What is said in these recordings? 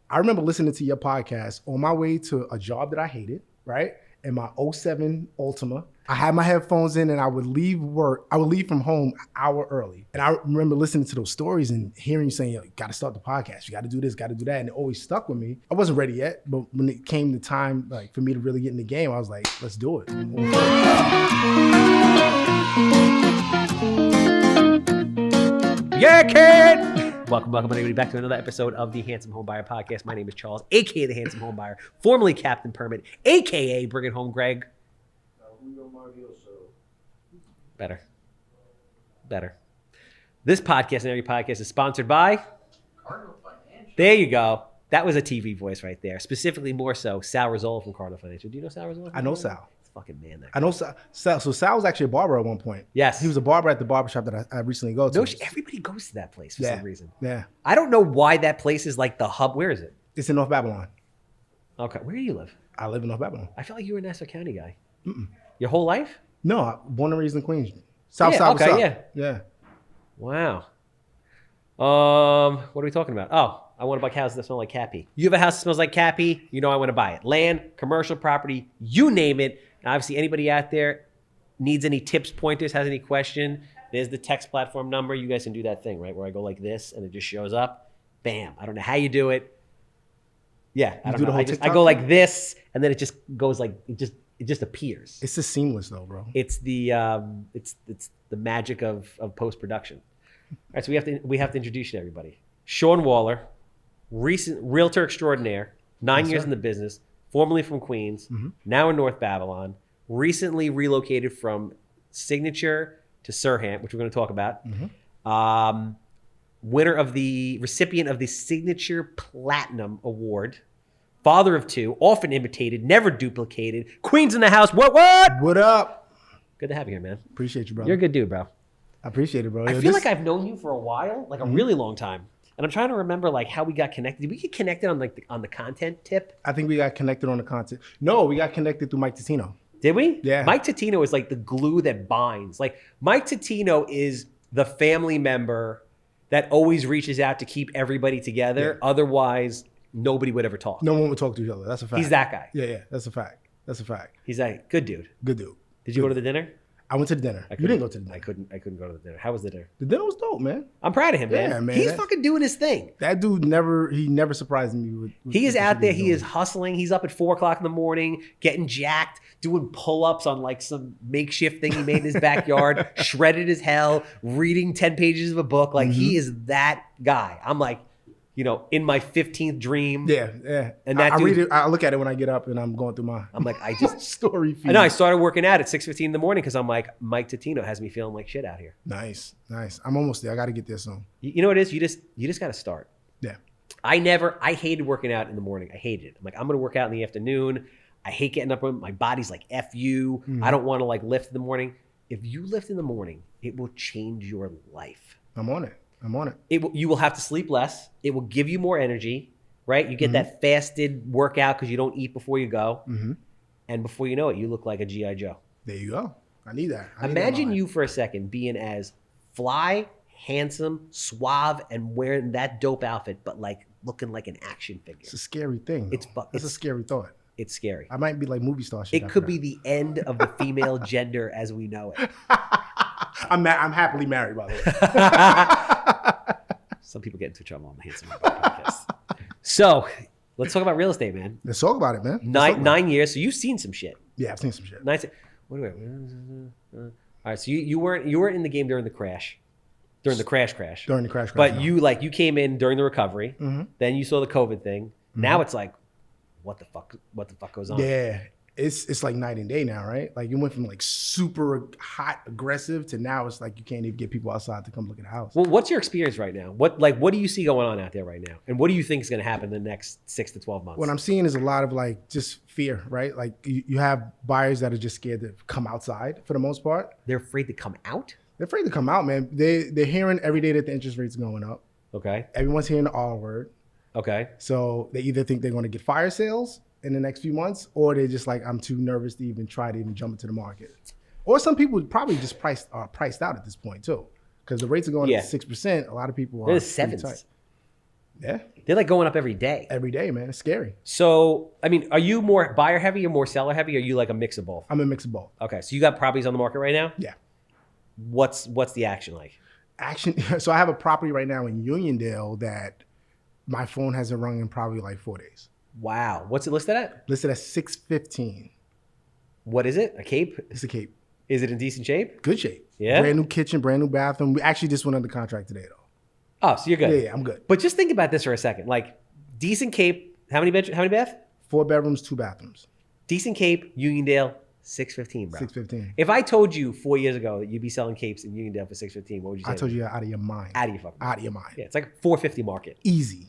I remember listening to your podcast on my way to a job that I hated, right? In my '07 Altima. I had my headphones in and I would leave from home an hour early. And I remember listening to those stories and hearing you saying, yo, you got to start the podcast. You got to do this, got to do that. And it always stuck with me. I wasn't ready yet, but when it came the time like for me to really get in the game, I was like, let's do it. Yeah, kid! Welcome everybody back to another episode of the Handsome Homebuyer Podcast. My name is Charles, a.k.a. the Handsome Homebuyer, formerly Captain Permit, a.k.a. Bring It Home Greg. Better. This podcast and every podcast is sponsored by Cardinal Financial. There you go. That was a TV voice right there. Specifically, more so, Sal Rizzola from Cardinal Financial. Do you know Sal Rizzola? I know Sal. It's fucking man. That I know Sal. So Sal was actually a barber at one point. Yes. He was a barber at the barbershop that I recently go to. No, everybody goes to that place for some reason. Yeah. I don't know why that place is like the hub. Where is it? It's in North Babylon. Okay. Where do you live? I live in North Babylon. I felt like you were a Nassau County guy. Mm-mm. Your whole life? No, born and raised in Queens. South. Yeah. Wow. What are we talking about? Oh, I want to buy houses that smell like Cappy. You have a house that smells like Cappy, you know I want to buy it. Land, commercial property, you name it. And obviously, anybody out there needs any tips, pointers, has any question, there's the text platform number. You guys can do that thing, right? Where I go like this and it just shows up. Bam. I don't know how you do it. Yeah, I don't know. I go like this and then it just goes like, it just appears. It's just seamless though, bro. It's the magic of post-production. All right, so we have to introduce you to everybody. Shawn Waller, recent realtor extraordinaire, 9 years in the business, formerly from Queens, now in North Babylon, recently relocated from Signature to Surham, which we're going to talk about. Recipient of the Signature Platinum Award. Father of two, often imitated, never duplicated. Queens in the house. What? What up? Good to have you here, man. Appreciate you, bro. You're a good dude, bro. I appreciate it, bro. I feel like I've known you for a while, like a really long time. And I'm trying to remember like how we got connected. Did we get connected on on the content tip? I think we got connected on the content. No, we got connected through Mike Totino. Did we? Yeah. Mike Totino is like the glue that binds. Like Mike Totino is the family member that always reaches out to keep everybody together. Yeah. Otherwise, nobody would ever talk. No one would talk to each other. That's a fact. He's that guy. Yeah. That's a fact. He's that good dude. Good dude. Did you go to the dinner? I went to the dinner. You didn't go to the dinner. I couldn't go to the dinner. How was the dinner? The dinner was dope, man. I'm proud of him, man. Yeah, man. He's fucking doing his thing. That dude never surprised me with he is out there. He is hustling. He's up at 4:00 in the morning, getting jacked, doing pull-ups on like some makeshift thing he made in his backyard, shredded as hell, reading 10 pages of a book. Like he is that guy. I'm like, in my 15th dream. Yeah. And that I read it. I look at it when I get up and I'm going through I'm like, I just story feed. I know. I started working out at 6:15 in the morning because I'm like, Mike Totino has me feeling like shit out here. Nice. I'm almost there. I got to get there soon. You know what it is? You just got to start. Yeah. I hated working out in the morning. I hated it. I'm like, I'm going to work out in the afternoon. I hate getting up. My body's like, F you. I don't want to like lift in the morning. If you lift in the morning, it will change your life. I'm on it. You will have to sleep less. It will give you more energy, right? You get that fasted workout because you don't eat before you go. And before you know it, you look like a G.I. Joe. There you go. I need that. Imagine you for a second being as fly, handsome, suave, and wearing that dope outfit, but like looking like an action figure. It's a scary thing. It's a scary thought. It's scary. I might be like movie star shit. It could be the end of the female gender as we know it. I'm happily married, by the way. Some people get into trouble on the Handsome Homebuyer Podcast. So let's talk about real estate, man. Let's talk about it, man. 9 years. So you've seen some shit. Yeah, I've seen some shit. Nice. All right. So you weren't in the game during the crash. During the crash. But no. you came in during the recovery. Then you saw the COVID thing. Now it's like, what the fuck goes on? Yeah. It's like night and day now, right? Like you went from like super hot, aggressive to now it's like you can't even get people outside to come look at the house. Well, what's your experience right now? What do you see going on out there right now? And what do you think is going to happen in the next 6 to 12 months? What I'm seeing is a lot of like just fear, right? Like you have buyers that are just scared to come outside for the most part. They're afraid to come out? They're afraid to come out, man. They're hearing every day that the interest rate's going up. Okay. Everyone's hearing the R word. Okay. So they either think they're going to get fire sales in the next few months, or they're just like, I'm too nervous to even try to jump into the market. Or some people probably just priced out at this point too, because the rates are going up to 6%. A lot of people are the sevens. Yeah. They're like going up every day. Every day, man. It's scary. So, I mean, are you more buyer heavy or more seller heavy? Or are you like a mix of both? I'm a mix of both. Okay, so you got properties on the market right now? Yeah. What's the action like? So I have a property right now in Uniondale that my phone hasn't rung in probably like 4 days. Wow. What's it listed at? Listed at 615. What is it? A Cape? It's a Cape. Is it in decent shape? Good shape. Yeah? Brand new kitchen, brand new bathroom. We actually just went under contract today, though. Oh, so you're good. Yeah, I'm good. But just think about this for a second. Like, decent Cape, how many bath? 4 bedrooms, 2 bathrooms. Decent Cape, Uniondale, 615, bro. 615. If I told you 4 years ago that you'd be selling Capes in Uniondale for 615, what would you say? I told you you're out of your mind. Out of your fucking mind. Out of your mind. Yeah, it's like a 450 market. Easy.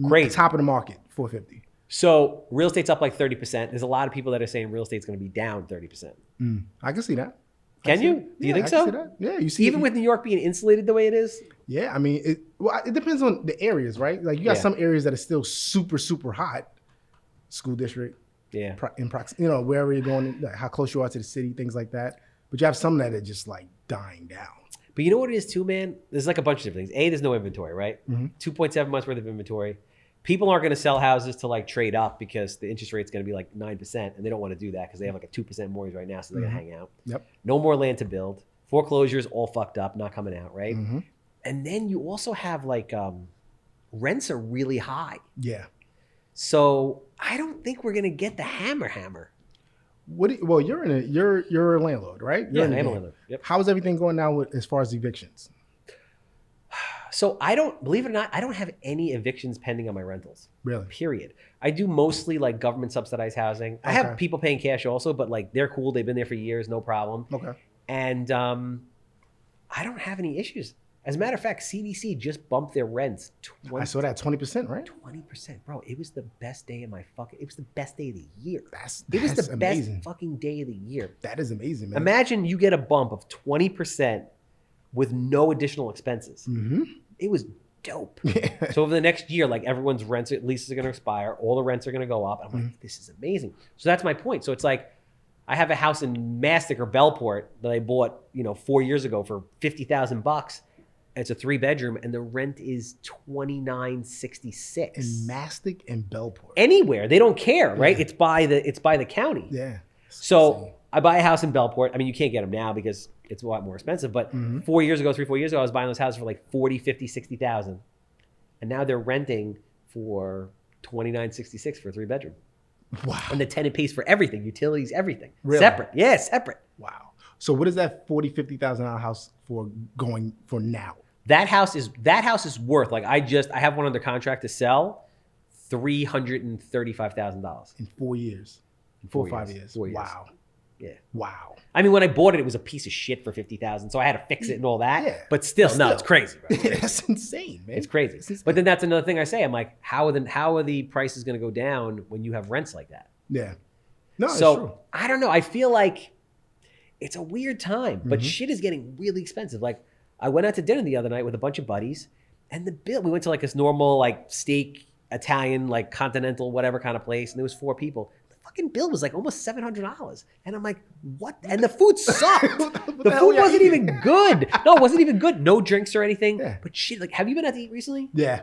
Great. Top of the market, 450. So real estate's up like 30%. There's a lot of people that are saying real estate's going to be down 30%. I can see that. Can you? Do you think so? I can see that. Yeah, you see. Even with New York being insulated the way it is? Yeah, I mean, it depends on the areas, right? Like you got Yeah. some areas that are still super, super hot. School district, Yeah. wherever you're going, like how close you are to the city, things like that. But you have some that are just like dying down. But you know what it is too, man? There's like a bunch of different things. A, there's no inventory, right? 2.7 months worth of inventory. People aren't going to sell houses to like trade up because the interest rate's going to be like 9%, and they don't want to do that because they have like a 2% mortgage right now, so they're going to hang out. Yep. No more land to build. Foreclosures all fucked up, not coming out, right? And then you also have like rents are really high. Yeah. So I don't think we're going to get the hammer. Well, you're a landlord, right? Yeah, I am a landlord. Yep. How is everything going now as far as evictions? So I don't, believe it or not, I don't have any evictions pending on my rentals. Really? Period. I do mostly like government subsidized housing. I have people paying cash also, but like they're cool. They've been there for years, no problem. Okay. And I don't have any issues. As a matter of fact, CDC just bumped their rents 20%. I saw that 20%, right? 20%. Bro, it was the best day of it was the best day of the year. It was the best fucking day of the year. That is amazing, man. Imagine you get a bump of 20% with no additional expenses. It was dope. So over the next year, like everyone's leases are going to expire. All the rents are going to go up. I'm like, this is amazing. So that's my point. So it's like, I have a house in Mastic or Bellport that I bought, 4 years ago for $50,000. It's a 3-bedroom, and the rent is $29.66. In Mastic and Bellport. Anywhere, they don't care, right? It's by the county. Yeah. So I buy a house in Bellport. I mean, you can't get them now because it's a lot more expensive. But 4 years ago, 3-4 years ago, I was buying those houses for like 40, 50, 60,000, and now they're renting for $29.66 for a 3-bedroom. Wow. And the tenant pays for everything, utilities, everything. Really? Separate. Yeah, separate. Wow. So what is that $40,000-$50,000 house going for now? That house is worth, like I have one under contract to sell, $335,000. In 4 years. In 4 or 5 years. 4 years. Wow. Yeah. Wow. I mean, when I bought it, it was a piece of shit for $50,000, so I had to fix it and all that. Yeah. But still, no, it's crazy, bro. That's insane, man. It's crazy. But then that's another thing I say. I'm like, how are the prices going to go down when you have rents like that? Yeah. No, it's So true. I don't know. I feel like it's a weird time, but shit is getting really expensive. Like I went out to dinner the other night with a bunch of buddies, and we went to like this normal like steak Italian like continental whatever kind of place, and there was 4 people. The fucking bill was like almost $700, and I'm like, what? And the food sucked. The food wasn't even good. No, it wasn't even good. No drinks or anything. Yeah. But shit, like, have you been out to eat recently? Yeah.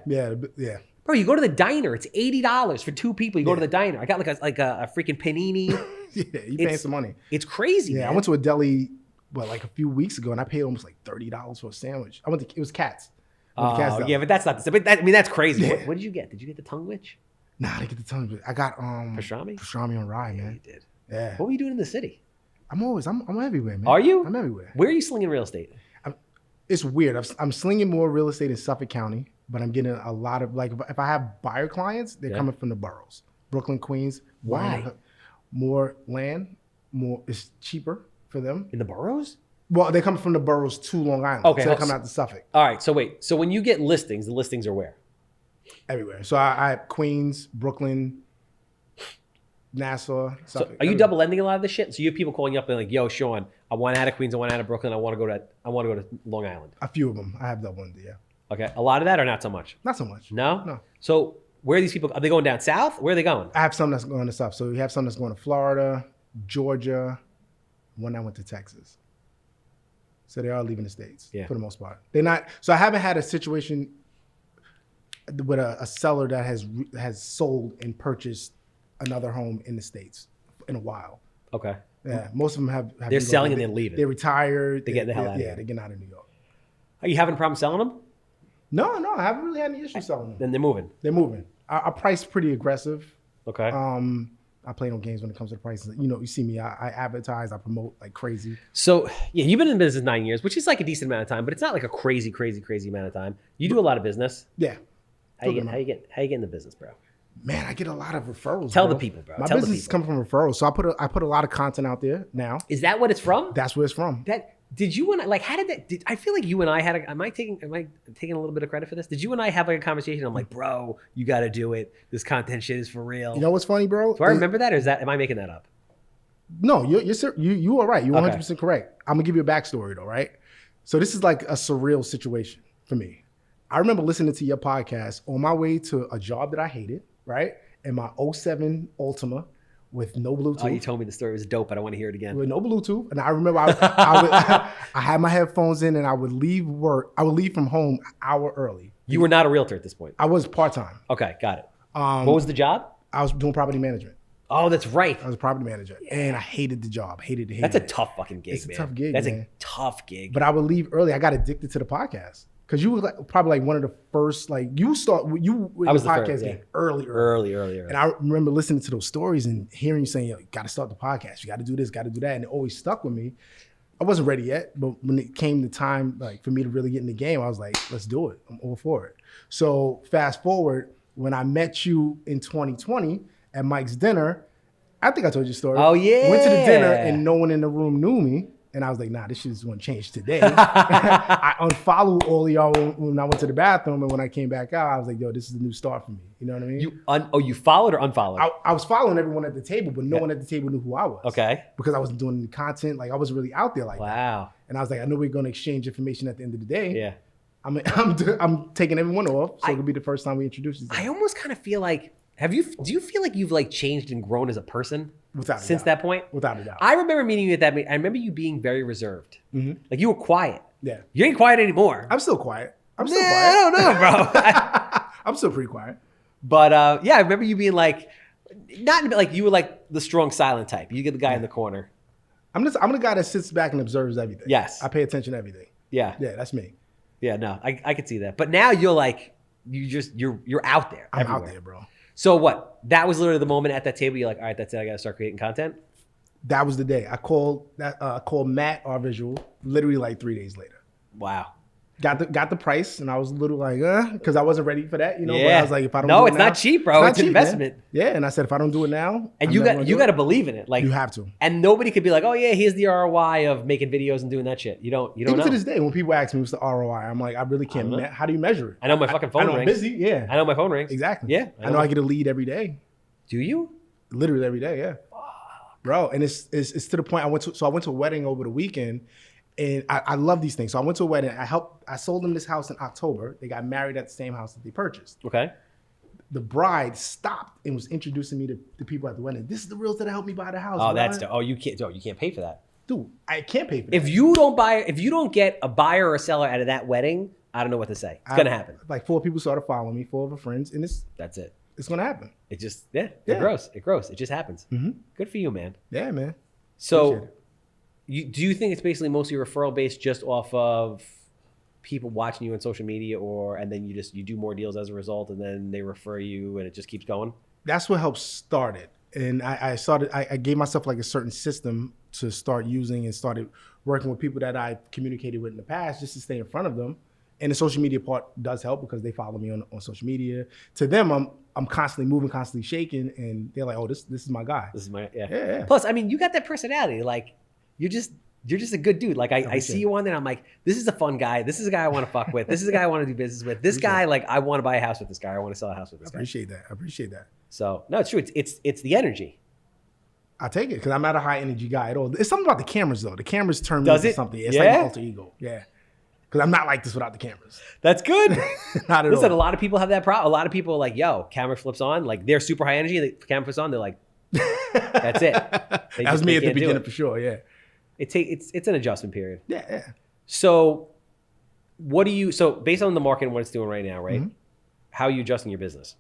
Bro, you go to the diner. It's $80 for 2 people. You go to the diner. I got like a freaking panini. Yeah, you paying some money. It's crazy. Yeah, man. I went to a deli, like a few weeks ago, and I paid almost like $30 for a sandwich. It was Cats. Yeah, but that's not the same. But that's crazy. Yeah. What did you get? Did you get the tongue witch? Nah, I didn't get the tongue, but I got Pastrami? Pastrami on rye, Yeah, man. you did. Yeah. What were you doing in the city? I'm everywhere, man. Are you? I'm everywhere. Where are you slinging real estate? It's weird. I'm slinging more real estate in Suffolk County, but I'm getting a lot of, like, if I have buyer clients, they're coming from the boroughs. Brooklyn, Queens. Why? More land, it's cheaper for them. In the boroughs? Well, they come from the boroughs to Long Island. Okay. So they come out to Suffolk. All right. So wait. So when you get listings, the listings are where? Everywhere. So I have Queens, Brooklyn, Nassau, Suffolk. So are you everywhere. double ending a lot of this shit? So you have people calling you up and like, yo, Shawn, I want out of Queens, I want out of Brooklyn, I want to go to Long Island. A few of them. I have double ended, yeah. Okay. A lot of that or not so much? Not so much. No? No. So where are these people? Are they going down south? Where are they going? I have some that's going to South. So we have some that's going to Florida, Georgia. One that went to Texas. So they are leaving the States for the most part. They're not. So I haven't had a situation. with a seller that has sold and purchased another home in the States in a while. Okay. Yeah, most of them have They're selling and then leaving. They're retired. They're getting the hell out of here. Yeah, they're getting out of New York. Are you having a problem selling them? No, I haven't really had any issues selling them. Then they're moving. They're moving. I price pretty aggressive. Okay. I play no games when it comes to the prices. You know, you see me. I advertise. I promote like crazy. So yeah, you've been in business 9 years, which is like a decent amount of time, but it's not like a crazy amount of time. You do a lot of business. Yeah. How you get in the business, bro? Man, I get a lot of referrals. Tell the people, bro. My business comes from referrals, so I put a lot of content out there now. Is that what it's from? That's where it's from. Did you and I, like, how did that, I feel like you and I had am I taking a little bit of credit for this? Did you and I have like a conversation? I'm like, bro, you got to do it. This content shit is for real. You know what's funny, bro? Do I remember that, or am I making that up? No, you are right. You're 100% correct. I'm gonna give you a backstory though, right? So this is like a surreal situation for me. I remember listening to your podcast on my way to a job that I hated, right? In my '07 Ultima with no Bluetooth. Oh, you told me the story was dope, but I want to hear it again. With no Bluetooth. And I remember I had my headphones in and I would leave work. I would leave from home an hour early. You were not a realtor at this point? I was part-time. Okay, got it. What was the job? I was doing property management. Oh, that's right. I was a property manager. Yeah. And I hated the job. Hated That's a tough fucking gig, It's a man. tough gig, That's man. a tough gig. But I would leave early. I got addicted to the podcast. Because you were probably like one of the first, like you were in the podcast game early. And I remember listening to those stories and hearing you saying, yo, you got to start the podcast. You got to do this, got to do that. And it always stuck with me. I wasn't ready yet, but when it came the time like for me to really get in the game, I was like, let's do it. I'm all for it. So fast forward, when I met you in 2020 at Mike's dinner, I think I told you the story. Oh, yeah. Went to the dinner and no one in the room knew me. And I was like, nah, this shit is going to change today. I unfollowed all of y'all when I went to the bathroom. And when I came back out, I was like, yo, this is a new start for me. You know what I mean? You followed or unfollowed? I was following everyone at the table, but no one at the table knew who I was. Okay. Because I wasn't doing the content. Like, I wasn't really out there like that. Wow. And I was like, I know we're going to exchange information at the end of the day. Yeah. I'm taking everyone off. So it'll be the first time we introduce each other. I almost kind of feel like, do you feel like you've like changed and grown as a person? Without a since doubt. that point? Without a doubt. I remember meeting you at that meeting. I remember you being very reserved. Mm-hmm. Like you were quiet. Yeah. You ain't quiet anymore. I'm still quiet. I don't know, bro. I'm still pretty quiet. But yeah, I remember you being like, not like you were like the strong silent type. You get the guy in the corner. I'm the guy that sits back and observes everything. Yes. I pay attention to everything. Yeah. Yeah, that's me. Yeah, no, I could see that. But now you're like, you're out there. I'm everywhere. out there, bro. So what? That was literally the moment at that table. You're like, all right, that's it. I got to start creating content. That was the day. I called Matt, our visual, literally like 3 days later. Wow. Got the price, and I was a little like, because I wasn't ready for that, you know. Yeah. But I was like, if I don't, no, do it it's now, not cheap, bro. It's an investment. Man. Yeah, and I said, if I don't do it now, and you got to believe in it. Like you have to. And nobody could be like, oh yeah, here's the ROI of making videos and doing that shit. You don't Even know. to this day, when people ask me what's the ROI, I'm like, I really can't. How do you measure it? I know my fucking phone I know rings. I'm busy. Yeah. I know my phone rings. Exactly. Yeah. I know I get a lead every day. Do you? Literally every day. Yeah. Bro, and it's to the point I went to a wedding over the weekend. And I love these things. So I went to a wedding. I sold them this house in October. They got married at the same house that they purchased. Okay. The bride stopped and was introducing me to the people at the wedding. This is the realtor that helped me buy the house. Oh, bro. that's you can't pay for that. Dude, I can't pay for that. If you don't get a buyer or a seller out of that wedding, I don't know what to say. It's gonna happen. Like 4 people started following me, 4 of her friends, and that's it. It's gonna happen. It just it grows. It just happens. Mm-hmm. Good for you, man. Yeah, man. So do you think it's basically mostly referral based just off of people watching you on social media, and then you do more deals as a result, and then they refer you and it just keeps going? That's what helped start it. And I gave myself like a certain system to start using and started working with people that I communicated with in the past just to stay in front of them. And the social media part does help because they follow me on social media. To them, I'm constantly moving, constantly shaking, and they're like, "Oh, this is my guy." This is my yeah. Plus, I mean, you got that personality. Like, you're just a good dude. Like, I see you on there, and I'm like, this is a fun guy. This is a guy I want to fuck with. This is a guy I want to do business with. This guy, like, I want to buy a house with this guy. I want to sell a house with this guy. I appreciate that. So no, it's true. It's the energy. I take it because I'm not a high energy guy at all. It's something about the cameras though. The cameras turn me into something. It's like an alter ego. Yeah. Because I'm not like this without the cameras. That's good. Not at all. Listen, a lot of people have that problem. A lot of people are like, yo, camera flips on. Like, they're super high energy. The camera flips on. They're like, that's it. That was me at the beginning for sure, yeah. It's an adjustment period. Yeah. So based on the market and what it's doing right now, right? Mm-hmm. How are you adjusting your business?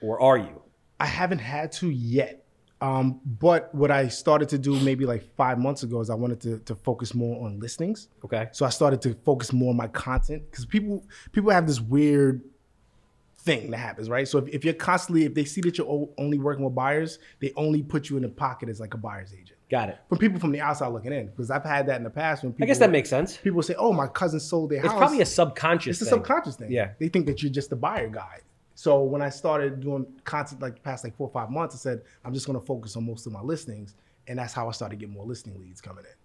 Or are you? I haven't had to yet. But what I started to do maybe like 5 months ago is I wanted to focus more on listings. Okay. So I started to focus more on my content because people have this weird thing that happens, right? So if you're constantly, if they see that you're only working with buyers, they only put you in the pocket as like a buyer's agent. Got it. From people from the outside looking in, because I've had that in the past when people, I guess that makes sense. People say, "Oh, my cousin sold their house." It's probably a subconscious thing. It's a subconscious thing. Yeah. They think that you're just the buyer guy. So when I started doing content like the past like 4 or 5 months, I said, I'm just going to focus on most of my listings. And that's how I started getting more listing leads coming in.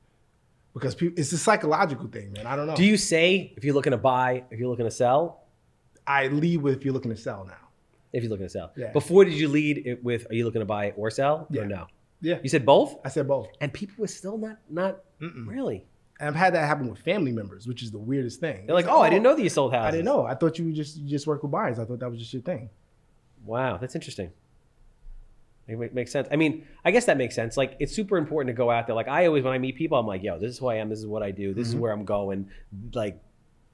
Because it's a psychological thing, man. I don't know. Do you say if you're looking to buy, if you're looking to sell? I lead with if you're looking to sell now. If you're looking to sell. Yeah. Before, did you lead it with, are you looking to buy or sell? Yeah. Or no? Yeah. You said both? I said both. And people were still not really. And I've had that happen with family members, which is the weirdest thing. They're like, oh, I didn't know that you sold houses. I didn't know. I thought you just work with buyers. I thought that was just your thing. Wow, that's interesting. It makes sense. I mean, I guess that makes sense. Like, it's super important to go out there. Like, I always, when I meet people, I'm like, yo, this is who I am. This is what I do. This is where I'm going. Like,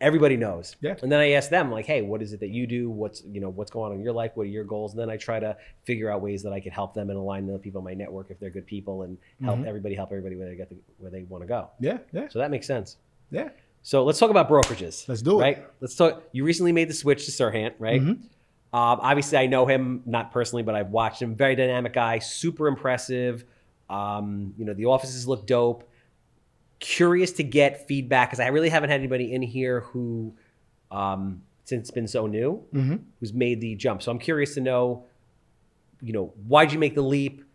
everybody knows. Yeah. And then I ask them, like, hey, what is it that you do? What's going on in your life? What are your goals? And then I try to figure out ways that I can help them and align the people in my network if they're good people and help everybody where they want to go. Yeah, yeah. So that makes sense. Yeah. So let's talk about brokerages. Let's do it. Right? Let's talk. You recently made the switch to Sirhan, right? Obviously, I know him, not personally, but I've watched him. Very dynamic guy, super impressive. The offices look dope. Curious to get feedback because I really haven't had anybody in here who, since it's been so new, who's made the jump. So I'm curious to know, why'd you make the leap,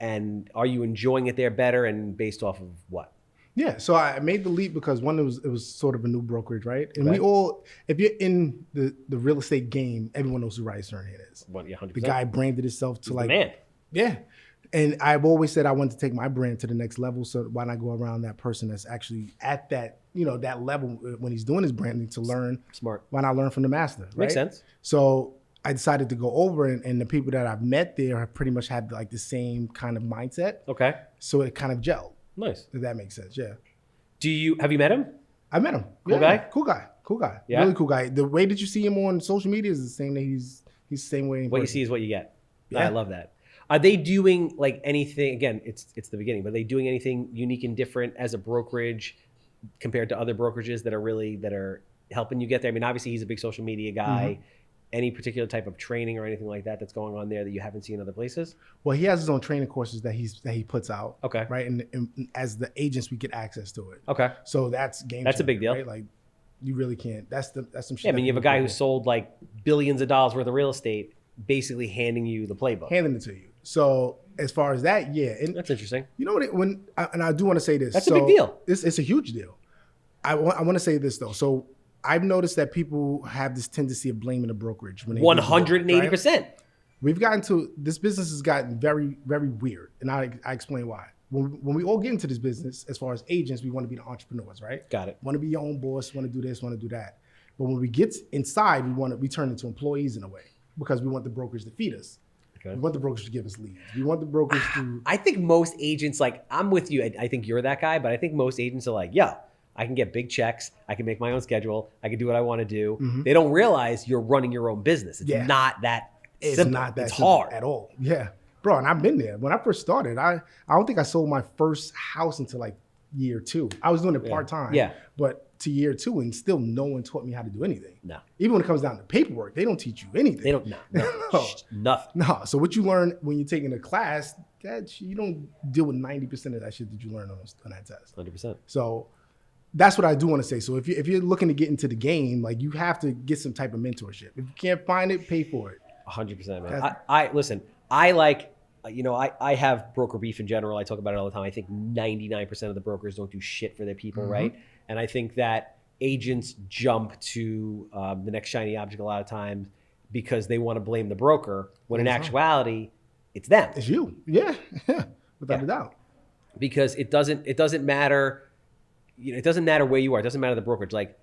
and are you enjoying it there better and based off of what? Yeah, so I made the leap because one, it was sort of a new brokerage, right? And we all, if you're in the real estate game, everyone knows who Riley Sirhan is. Well, yeah, 100%. The guy branded himself to He's like, the man. Yeah. And I've always said I wanted to take my brand to the next level. So why not go around that person that's actually at that, that level when he's doing his branding to learn. Smart. Why not learn from the master, right? Makes sense. So I decided to go over and the people that I've met there have pretty much had like the same kind of mindset. Okay. So it kind of gelled. Nice. If that makes sense, yeah. Have you met him? I met him. Cool guy? Cool guy. Yeah? Really cool guy. The way that you see him on social media is the same that he's the same way in What you person. see is what you get. Yeah. I love that. Are they doing like anything, again, it's the beginning, but are they doing anything unique and different as a brokerage compared to other brokerages that are helping you get there? I mean, obviously he's a big social media guy. Any particular type of training or anything like that that's going on there that you haven't seen other places? Well, he has his own training courses that he puts out. Okay. Right. And as the agents, we get access to it. Okay. So that's game That's a big changer, deal. right? Like you really can't. That's some shit. Yeah, I mean, that you have a people guy who do. sold like billions of dollars worth of real estate, basically handing you the playbook. handing it to you. So as far as that, yeah. And That's interesting. you know what? And I do want to say this. That's a big deal. It's a huge deal. I want to say this though. So I've noticed that people have this tendency of blaming the brokerage when they 180%. right? We've gotten to this business has gotten very, very weird, and I explain why. When we all get into this business, as far as agents, we want to be the entrepreneurs, right? Got it. Want to be your own boss, want to do this, want to do that. But when we get inside, we turn into employees in a way because we want the brokerage to feed us. Okay. We want the brokerage to give us leads. We want the brokerage to. I think most agents, like, I'm with you. I think you're that guy, but I think most agents are like, yo, I can get big checks. I can make my own schedule. I can do what I want to do. They don't realize you're running your own business. It's not that simple. It's not that it's simple hard at all. Yeah. Bro, and I've been there. When I first started, I don't think I sold my first house until like year 2. I was doing it part-time. Yeah. But to year 2, and still no one taught me how to do anything. No. Even when it comes down to paperwork, they don't teach you anything. They don't, no. Nothing. No. So what you learn when you're taking a class, that you don't deal with 90% of that shit that you learn on that test. 100%. So that's what I do want to say. So if you're looking to get into the game, like you have to get some type of mentorship. If you can't find it, pay for it. 100%, man. I listen, I like, I have broker beef in general. I talk about it all the time. I think 99% of the brokers don't do shit for their people, right? And I think that agents jump to the next shiny object a lot of times because they want to blame the broker, when in actuality, it's them. It's you. Yeah. Without a doubt. Because it doesn't matter, it doesn't matter where you are. It doesn't matter the brokerage. Like,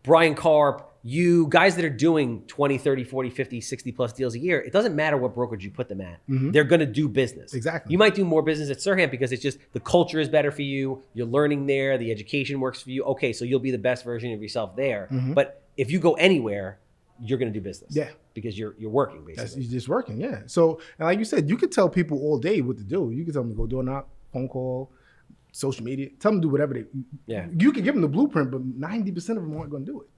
Brian Karp, you guys that are doing 20, 30, 40, 50, 60 plus deals a year, it doesn't matter what brokerage you put them at. They're going to do business. Exactly. You might do more business at Sirhan because it's just the culture is better for you. You're learning there. The education works for you. Okay, so you'll be the best version of yourself there. But if you go anywhere, you're going to do business. Yeah. Because you're working, basically. You're just working, yeah. So, and like you said, you could tell people all day what to do. You could tell them to go do a knock, phone call, social media. Tell them to do whatever they. Yeah. You can give them the blueprint, but 90% of them aren't going to do it.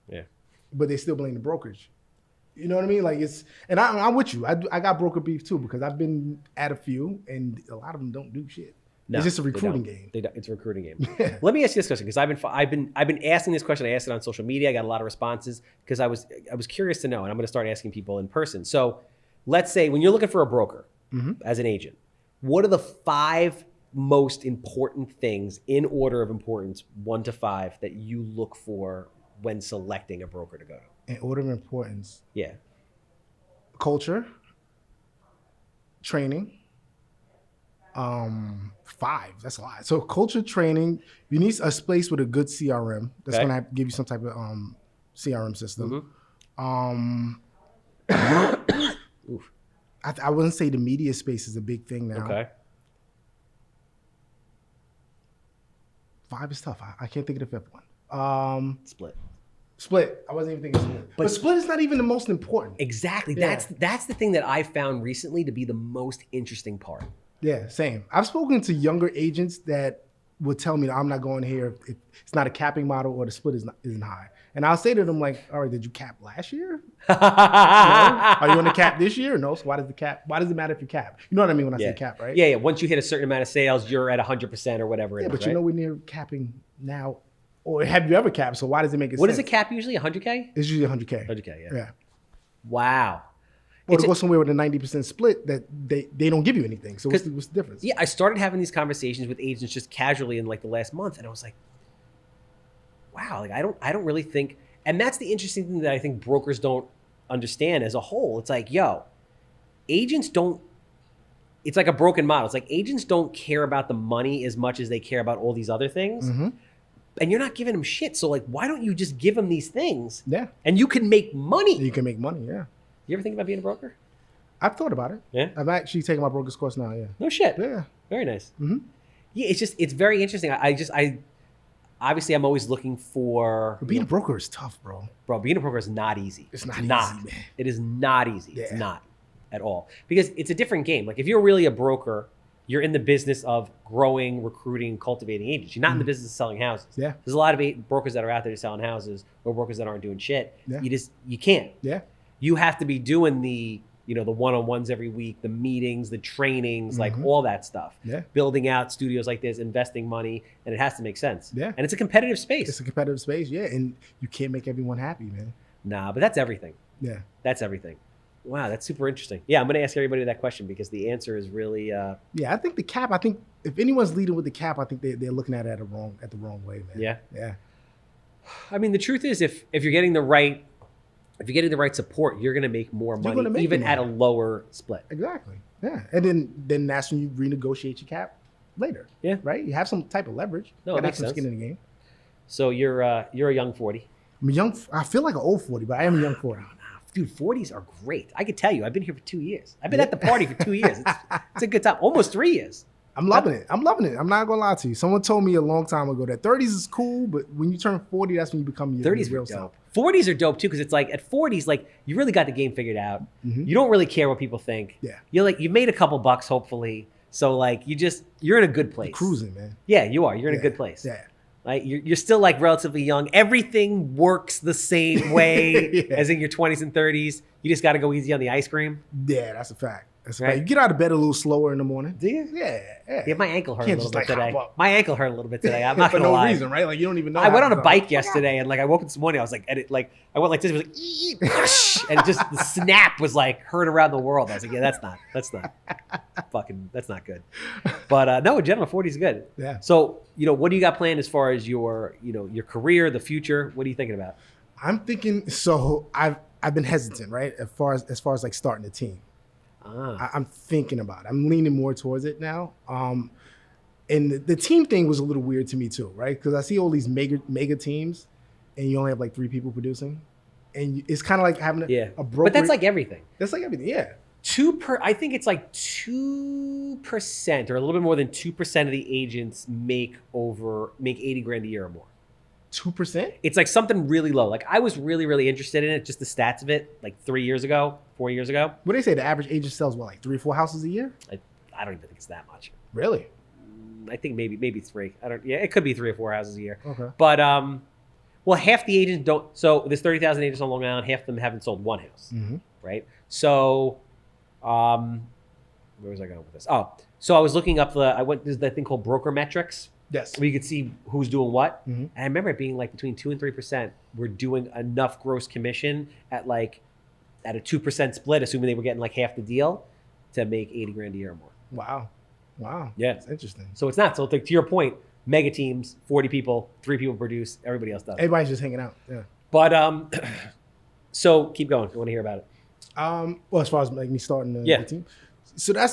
Yeah. But they still blame the brokerage. You know what I mean? Like and I'm with you. I got broker beef too because I've been at a few, and a lot of them don't do shit. No, it's just a recruiting game. It's a recruiting game. Yeah. Let me ask you this question because I've been asking this question. I asked it on social media. I got a lot of responses because I was curious to know, and I'm going to start asking people in person. So, let's say when you're looking for a broker as an agent, what are the 5 most important things in order of importance, 1 to 5, that you look for when selecting a broker to go to? In order of importance. Yeah. Culture. Training. 5, that's a lot. So culture, training, you need a space with a good CRM that's going to give you some type of CRM system. Oof. I wouldn't say the media space is a big thing now. Okay. 5 is tough. I can't think of the 5th one. Split. I wasn't even thinking split. But split is not even the most important. Exactly. Yeah. That's the thing that I found recently to be the most interesting part. Yeah, same. I've spoken to younger agents that would tell me that I'm not going here if it's not a capping model or the split isn't high. And I'll say to them like, all right, did you cap last year? No? Are you going to cap this year? No. So why does it matter if you cap? You know what I mean when I say cap, right? Yeah. Once you hit a certain amount of sales, you're at 100% or whatever. Yeah, but you're nowhere near capping now. Or have you ever capped? So why does it make it sense? What is a cap usually? 100K? It's usually 100K. 100K, yeah. Wow. Or to go somewhere with a 90% split that they don't give you anything. So what's the difference? Yeah, I started having these conversations with agents just casually in like the last month, and I was like, wow, like I don't really think, and that's the interesting thing that I think brokers don't understand as a whole. It's like, agents don't. It's like a broken model. It's like agents don't care about the money as much as they care about all these other things. And you're not giving them shit. So like, why don't you just give them these things? Yeah. And you can make money. You can make money, yeah. You ever think about being a broker? I've thought about it. Yeah. I'm actually taking my broker's course now, yeah. No shit. Yeah. Very nice. Yeah, it's very interesting. I obviously I'm always looking for. But being a broker is tough, bro. Bro, being a broker is not easy. It's not easy, man. It is not easy. Yeah. It's not at all. Because it's a different game. Like if you're really a broker, you're in the business of growing, recruiting, cultivating agents. You're not in the business of selling houses. Yeah. There's a lot of brokers that are out there just selling houses or brokers that aren't doing shit. Yeah. You can't. Yeah. You have to be doing the one-on-ones every week, the meetings, the trainings, like all that stuff. Yeah. Building out studios like this, investing money, and it has to make sense. Yeah. And it's a competitive space. It's a competitive space, yeah. And you can't make everyone happy, man. Nah, but that's everything. Yeah. That's everything. Wow, that's super interesting. Yeah, I'm going to ask everybody that question because the answer is really... Yeah, I think the cap, if anyone's leading with the cap, I think they're looking at it the wrong way, man. Yeah? Yeah. I mean, the truth is if you're getting the right support, you're going to make more money even at a lower split. Exactly. Yeah. And then that's when you renegotiate your cap later. Yeah. Right? You have some type of leverage. No, it makes sense. Skin in the game. So you're a young 40. I'm a young. I feel like an old 40, but I am a young 40. Dude, 40s are great. I could tell you, I've been here for 2 years. I've been at the party for 2 years. It's a good time. Almost 3 years. I'm loving it. I'm not gonna lie to you. Someone told me a long time ago that 30s is cool, but when you turn 40, that's when you become your 30s real are dope. self. 40s are dope too, because it's like at 40s, like you really got the game figured out. You don't really care what people think. Yeah. You've made a couple bucks, hopefully. So like you're in a good place. You're cruising, man. Yeah, you are. You're in a good place. Yeah. Like you're still like relatively young. Everything works the same way as in your 20s and 30s. You just got to go easy on the ice cream. Yeah, that's a fact. That's right. You get out of bed a little slower in the morning. Do you? Yeah. My ankle hurt a little bit today. My ankle hurt a little bit today. I'm not for gonna no lie. reason, right? Like you don't even know. I went on a bike yesterday, and like I woke up this morning, I was like, I went like this, it was like, and just the snap was like heard around the world. I was like, yeah, that's not good. But no, in general, 40 is good. Yeah. So what do you got planned as far as your your career, the future? What are you thinking about? I'm thinking. So I've been hesitant, right? As far as like starting a team. I'm thinking about it. I'm leaning more towards it now. And the team thing was a little weird to me too, right? Because I see all these mega teams, and you only have like 3 people producing, and it's kind of like having a broker. But that's like everything. That's like everything, yeah. I think it's like 2% or a little bit more than 2% of the agents make $80,000 a year or more. 2%? It's like something really low. Like I was really, really interested in it, just the stats of it, like 4 years ago. What do they say? The average agent sells what, like 3 or 4 houses a year? I don't even think it's that much. Really? I think maybe 3. Yeah, it could be 3 or 4 houses a year. Okay. But well, half the agents don't. So there's 30,000 agents on Long Island. Half of them haven't sold one house, right? So, where was I going with this? Oh, so I was looking up there's that thing called broker metrics. Yes. Where you could see who's doing what. And I remember it being like between 2 and 3% were doing enough gross commission at a 2% split, assuming they were getting like half the deal, to make 80 grand a year or more. Wow. Yeah. That's interesting. So it's not. So like, to your point, mega teams, 40 people, 3 people produce, everybody else does. Everybody's just hanging out. Yeah. But so keep going. I want to hear about it. Well, as far as like me starting the team. So I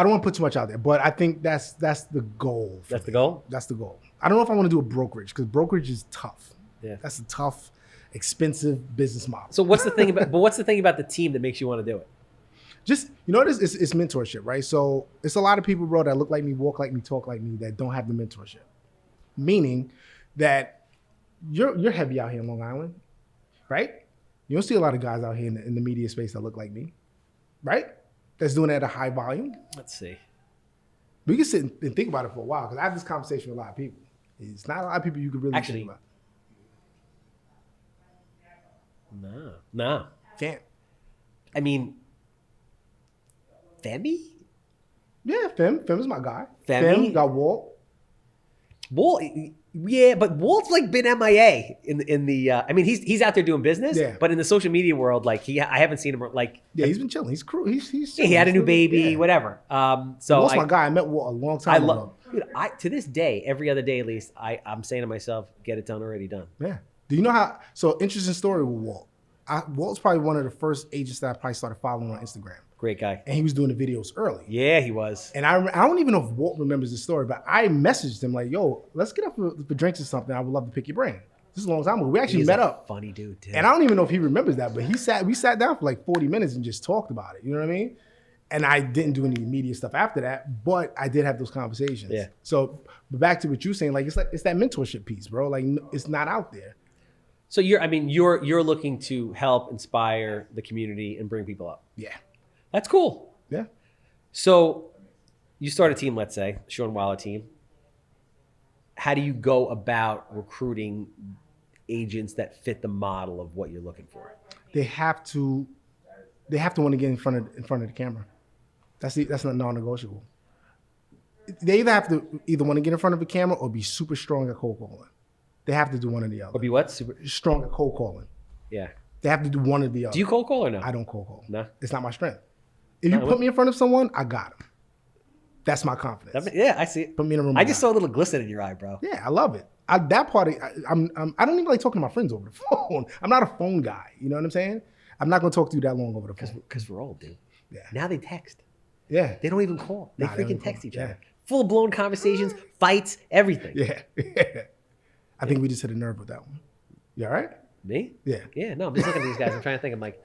don't want to put too much out there, but I think that's the goal. That's the goal? That's the goal. I don't know if I want to do a brokerage, because brokerage is tough. Yeah. That's a tough, expensive business model. So what's the thing about the team that makes you want to do it? Just, it's mentorship, right? So it's a lot of people, bro, that look like me, walk like me, talk like me, that don't have the mentorship. Meaning that you're heavy out here in Long Island, right? You don't see a lot of guys out here in the media space that look like me, right? That's doing it at a high volume. Let's see. We can sit and think about it for a while, because I have this conversation with a lot of people. It's not a lot of people you can really think about. No. Can't. I mean, Femi? Yeah, Fem is my guy. Femi got Walt. Walt, yeah, but Walt's like been MIA in the. I mean, he's out there doing business. Yeah. But in the social media world, like I haven't seen him like. Yeah, he's been chilling. He's cool. He's he had a new baby, whatever. So Walt's my guy. I met Walt a long time ago. Dude, to this day, every other day at least, I'm saying to myself, get it done already done. Yeah. Do you know how? So interesting story with Walt. Walt's probably one of the first agents that I probably started following on Instagram. Great guy. And he was doing the videos early. Yeah, he was. And I don't even know if Walt remembers the story, but I messaged him like, yo, let's get up for drinks or something. I would love to pick your brain. This is a long time ago. We actually met up. Funny dude, too. And I don't even know if he remembers that, but we sat down for like 40 minutes and just talked about it. You know what I mean? And I didn't do any media stuff after that, but I did have those conversations. Yeah. So, but back to what you're saying, like it's that mentorship piece, bro. Like it's not out there. So you're looking to help inspire the community and bring people up. Yeah. That's cool. Yeah. So you start a team, let's say, Shawn Waller team. How do you go about recruiting agents that fit the model of what you're looking for? They have to want to get in front of the camera. That's not non-negotiable. They either have to want to get in front of a camera or be super strong at cold calling. They have to do one or the other. Or be what? Super strong at cold calling. Yeah. They have to do one or the other. Do you cold call or no? I don't cold call. No. It's not my strength. If you put me in front of someone, I got them. That's my confidence. Yeah, I see it. Put me in a room. I just saw a little glisten in your eye, bro. Yeah, I love it. That part, I don't even like talking to my friends over the phone. I'm not a phone guy. You know what I'm saying? I'm not going to talk to you that long over the phone. Because we're old, dude. Yeah. Now they text. Yeah. They don't even call. They freaking text each other. Yeah. Full-blown conversations, fights, everything. Yeah. I think we just hit a nerve with that one. You all right? Me? Yeah. Yeah, no, I'm just looking at these guys. I'm trying to think. I'm like,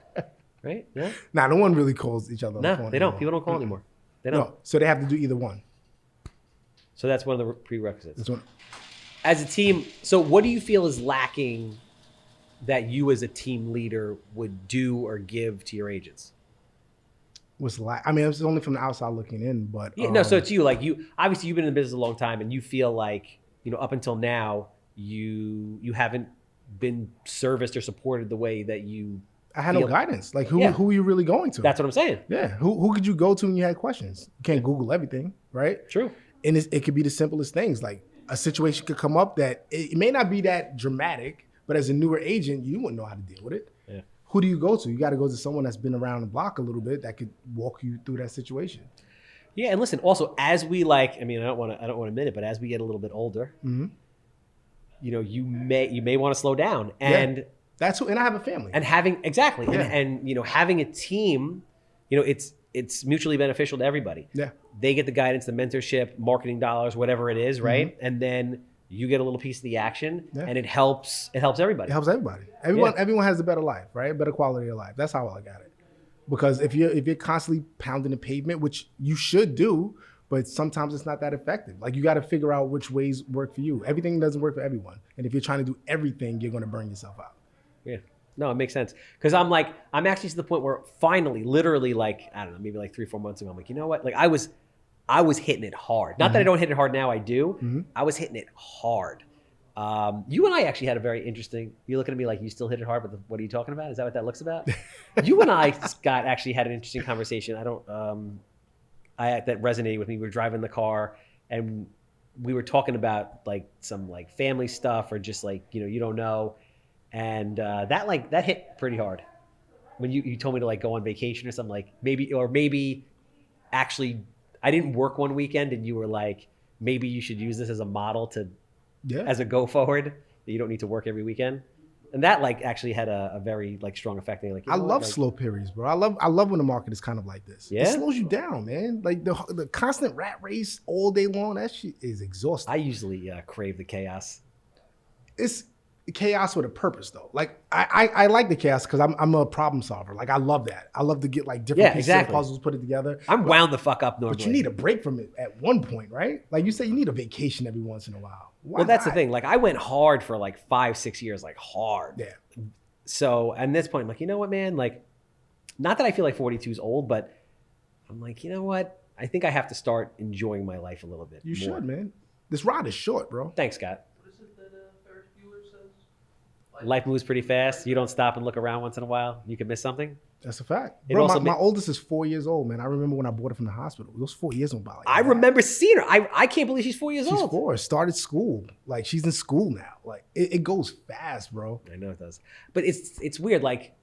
right? No? Nah, no one really calls each other on the phone. No, they don't. People don't call anymore. They don't. No, so they have to do either one. So that's one of the prerequisites. That's one. As a team, so what do you feel is lacking that you as a team leader would do or give to your agents? I mean, it's only from the outside looking in, but Yeah, no, so it's you. Like obviously you've been in the business a long time and you feel like, up until now, you haven't been serviced or supported the way that you I had no guidance. Like who are you really going to? That's what I'm saying. Yeah. Who could you go to when you had questions? You can't Google everything, right? True. And it could be the simplest things. Like a situation could come up that it may not be that dramatic, but as a newer agent, you wouldn't know how to deal with it. Yeah. Who do you go to? You got to go to someone that's been around the block a little bit that could walk you through that situation. Yeah, and listen, also as we I don't want to admit it, but as we get a little bit older, you may want to slow down. And that's who, and I have a family. And having exactly. Yeah. And having a team, it's mutually beneficial to everybody. Yeah. They get the guidance, the mentorship, marketing dollars, whatever it is, right? And then you get a little piece of the action, and it helps everybody. It helps everybody. Everyone has a better life, right? Better quality of life. That's how I got it. Because if you're constantly pounding the pavement, which you should do, but sometimes it's not that effective. Like you got to figure out which ways work for you. Everything doesn't work for everyone. And if you're trying to do everything, you're going to burn yourself out. Yeah. No, it makes sense. Because I'm actually to the point where finally, literally like, I don't know, maybe like 3-4 months ago, I'm like, you know what? Like I was hitting it hard. Not that I don't hit it hard now, I do. I was hitting it hard. You and I actually had a very interesting, you're looking at me like you still hit it hard, but what are you talking about? Is that what that looks about? You and I actually had an interesting conversation. That resonated with me. We were driving the car and we were talking about like some like family stuff or just like, you don't know. And that hit pretty hard when you told me to like go on vacation or something, like maybe actually I didn't work one weekend and you were like, maybe you should use this as a model as a go forward, that you don't need to work every weekend. And that like actually had a very like strong effect. Like, I love slow periods, bro. I love when the market is kind of like this. Yeah? It slows you down, man. Like the constant rat race all day long, that shit is exhausting. I usually crave the chaos. It's chaos with a purpose though. Like I like the chaos because I'm a problem solver. Like I love that. I love to get like different pieces of puzzles, put it together. I'm wound the fuck up normally. But you need a break from it at one point, right? Like you say, you need a vacation every once in a while. Well, that's the thing. Like I went hard for like 5-6 years, like hard. Yeah. So at this point, I'm like, you know what, man? Like, not that I feel like 42 is old, but I'm like, you know what? I think I have to start enjoying my life a little bit. You should, man. This ride is short, bro. Thanks, Scott. What is it that Ferris Bueller says? Life moves pretty fast. You don't stop and look around once in a while. You could miss something. That's a fact. Bro, my oldest is 4 years old, man. I remember when I bought her from the hospital. Those 4 years went by like I remember seeing her. I can't believe she's 4 years old. She's 4. Started school. Like she's in school now. Like it goes fast, bro. I know it does. But it's weird. Like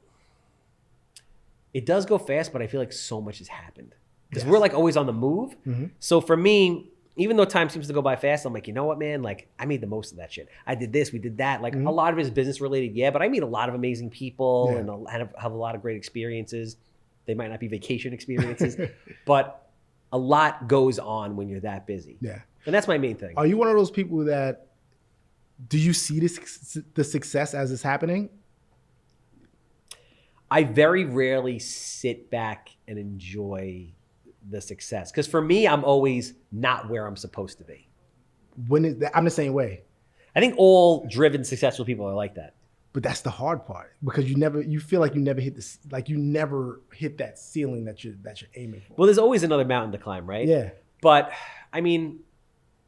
it does go fast, but I feel like so much has happened. Because we're like always on the move. So for me, even though time seems to go by fast, I'm like, you know what, man? Like I made the most of that shit. I did this, we did that. Like a lot of it is business related, yeah, but I meet a lot of amazing people and have a lot of great experiences. They might not be vacation experiences, but a lot goes on when you're that busy. Yeah. And that's my main thing. Are you one of those people that, do you see the success as it's happening? I very rarely sit back and enjoy the success. Because for me, I'm always not where I'm supposed to be. I'm the same way. I think all driven, successful people are like that. But that's the hard part because you feel like you never hit that ceiling that you're aiming for. Well, there's always another mountain to climb, right? Yeah. But I mean,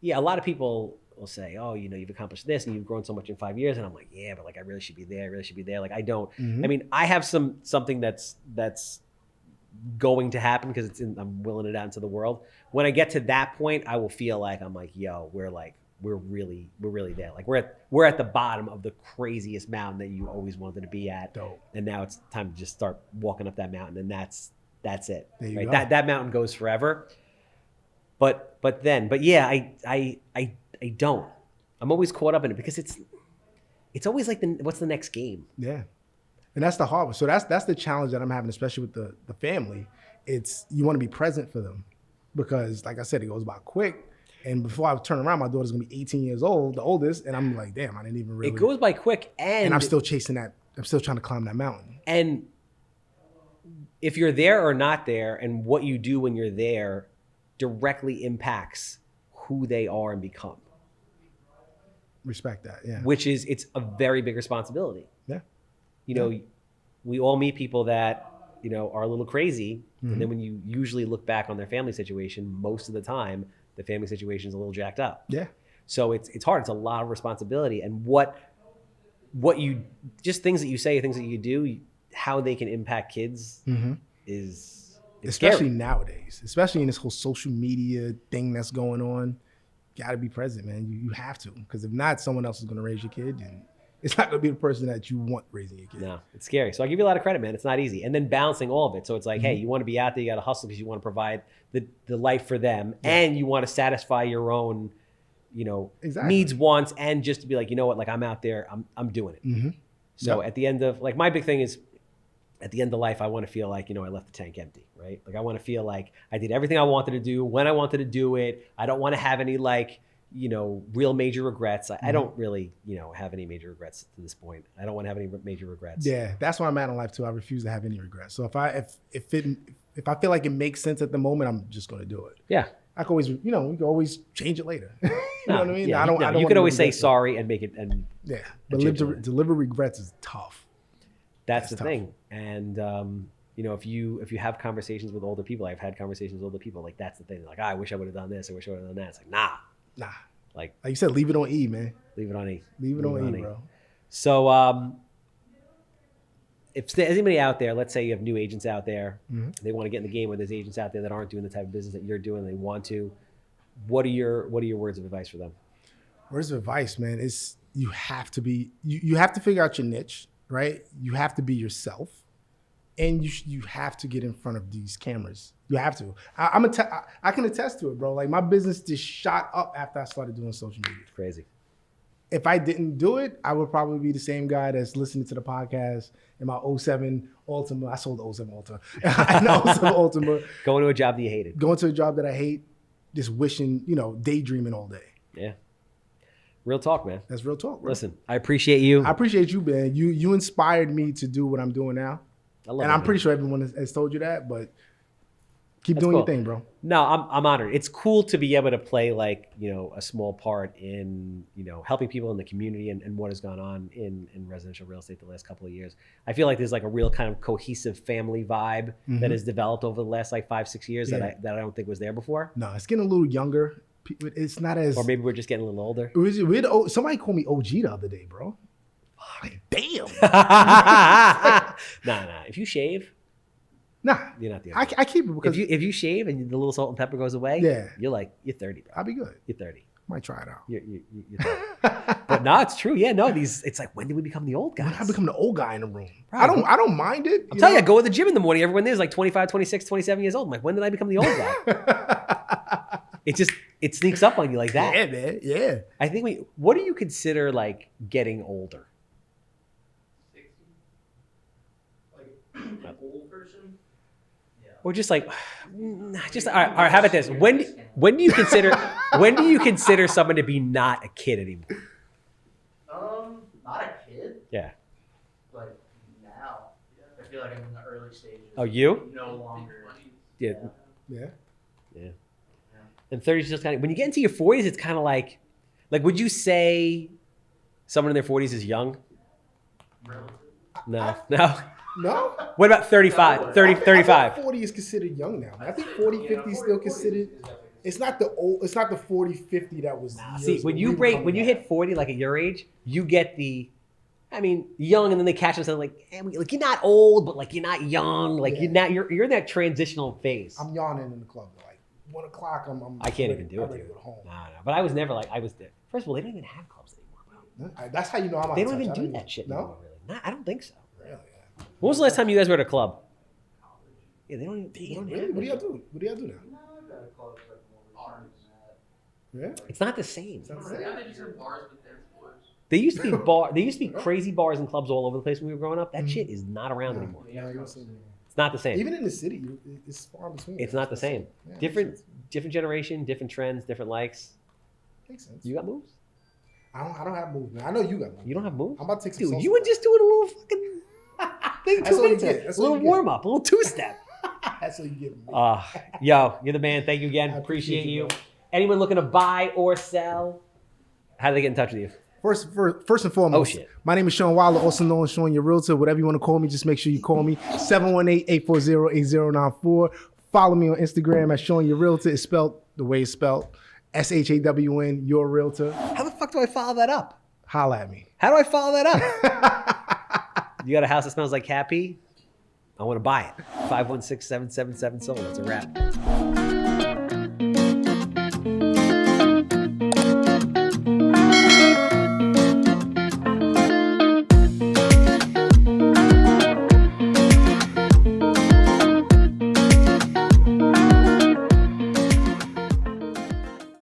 yeah, a lot of people will say, oh, you've accomplished this and you've grown so much in 5 years. And I'm like, yeah, but like, I really should be there. I really should be there. Like, I don't, I mean, I have something that's going to happen because I'm willing it out into the world. When I get to that point, I will feel like I'm like, yo, we're really there. Like we're at the bottom of the craziest mountain that you always wanted to be at. Dope. And now it's time to just start walking up that mountain, and that's it. There you right? go. That mountain goes forever. But yeah, I don't. I'm always caught up in it because it's always like what's the next game? Yeah. And that's the hard one. So that's the challenge that I'm having, especially with the family. It's you want to be present for them because, like I said, it goes by quick. And before I turn around, my daughter's gonna be 18 years old, the oldest, and I'm like, damn, I didn't even really. It goes by quick, and I'm still chasing that. I'm still trying to climb that mountain. And if you're there or not there, and what you do when you're there, directly impacts who they are and become. Respect that, yeah. Which is, it's a very big responsibility. Yeah. We all meet people that, are a little crazy. And then when you usually look back on their family situation, most of the time, the family situation is a little jacked up. Yeah. So it's hard. It's a lot of responsibility. And what you, just things that you say, things that you do, how they can impact kids is especially scary. Nowadays, especially in this whole social media thing that's going on. Got to be present, man. You have to, because if not, someone else is going to raise your kid, and it's not going to be the person that you want raising your kid. No, it's scary. So I give you a lot of credit, man. It's not easy. And then balancing all of it. So it's like, hey, you want to be out there, you got to hustle because you want to provide the life for them, and you want to satisfy your own, needs, wants, and just to be like, you know what, like I'm out there, I'm doing it. So at the end of, like, my big thing is, at the end of life, I want to feel like, I left the tank empty, right? Like I want to feel like I did everything I wanted to do when I wanted to do it. I don't want to have any real major regrets. I don't really, have any major regrets to this point. I don't want to have any major regrets. Yeah, that's why I'm at in life too. I refuse to have any regrets. So if I feel like it makes sense at the moment, I'm just going to do it. Yeah. I can always, we can always change it later. you know what I mean? Yeah, I don't you wanna could always say regret it. sorry and make it. And Yeah, but change it later. deliver regrets is tough. that's the tough. thing. And if you have conversations with older people, I've had conversations with older people. Like that's the thing. Like, I wish I would have done this. I wish I would have done that. It's like, nah. Like you said, leave it on E, man. leave it on E. Leave it on E, bro. So if there's anybody out there, let's say you have new agents out there, they want to get in the game, where there's agents out there that aren't doing the type of business that you're doing, they want to. What are your words of advice for them? Words of advice, man, is you have to be, you have to figure out your niche, right? You have to be yourself, and you have to get in front of these cameras. You have to. I can attest to it, bro. Like my business just shot up after I started doing social media. It's crazy. If I didn't do it, I would probably be the same guy that's listening to the podcast in my 07 Ultima. I sold the 07 Ultima. In the 07 Ultima. Going to a job that you hated. Going to a job that I hate, just wishing, daydreaming all day. Yeah. Real talk, man. That's real talk, bro. Listen, I appreciate you. I appreciate you, man. You inspired me to do what I'm doing now. I love And that, I'm man. pretty sure everyone has told you that, but keep That's doing cool. your thing, bro. No, I'm honored. It's cool to be able to play a small part in, helping people in the community and what has gone on in residential real estate the last couple of years. I feel like there's like a real kind of cohesive family vibe that has developed over the last 5-6 years that I don't think was there before. No, it's getting a little younger. It's not as. Or maybe we're just getting a little older. Somebody called me OG the other day, bro. Like, damn. Nah. If you shave, Nah, you're not the I keep it because if you shave and the little salt and pepper goes away, Yeah. you're 30, bro. I'll be good. You're 30. Might try it out. You're 30. But no, it's true. Yeah, no, it's like, when did we become the old guys? I become the old guy in the room. Right. I don't mind it. I'm telling you, I go to the gym in the morning. Everyone there's like 25, 26, 27 years old. I'm like, when did I become the old guy? It sneaks up on you like that. Yeah, man. Yeah. I think what do you consider like getting older? 60. Like an old person. Yeah. Or just like, all right, how about this? When do you consider someone to be not a kid anymore? Not a kid. Yeah. Like now, I feel like I'm in the early stages. Oh, you? No longer. Yeah. Yeah. And 30s is just kind of, when you get into your 40s, it's kind of like, would you say someone in their 40s is young? No. No? What about 35? 35? 40 is considered young now. I think 40, 50 is still considered. It's not the 40, 50 that was. See, when you hit 40, like at your age, you get young, and then they catch themselves like you're not old, but like you're not young, like you're in that transitional phase. I'm yawning in the club. Like 1 o'clock, I can't even do it, ready dude. to go home. No. But I was never like, first of all, they don't even have clubs anymore, bro. That's how you know I'm out They of don't touch. even I do don't that shit No? anymore, really. I don't think so. Really? When was the last time you guys were at a club? Yeah, they don't even. Really? What do y'all do? What do y'all do now? No, I've got a club like more returns than that. Yeah? It's not the same. Sounds Now like- they just have bars with dance floors. There used to be crazy bars and clubs all over the place when we were growing up. That shit is not around anymore. No, you don't see me. It's not the same. Even in the city, it's far between. It's not the same. Yeah, Different generation, different trends, different likes. Makes sense. You got moves? I don't have moves, man. I know you got moves. You don't have moves? I'm about to take some Dude, salsa you were class. just doing a little fucking thing That's 2 all you minutes get. ago. That's A all little you get. warm up, a little 2-step. That's what you get. Yo, you're the man. Thank you again. I Appreciate appreciate you, you. bro. Anyone looking to buy or sell, how do they get in touch with you? First and foremost, Oh, shit. My name is Shawn Wilder, also known as Shawn, your realtor. Whatever you want to call me, just make sure you call me 718-840-8094. Follow me on Instagram at Shawn, your realtor. It's spelled the way it's spelled. SHAWN, your realtor. How the fuck do I follow that up? Holla at me. How do I follow that up? You got a house that smells like cat pee? I want to buy it. 516-777 sold. That's a wrap.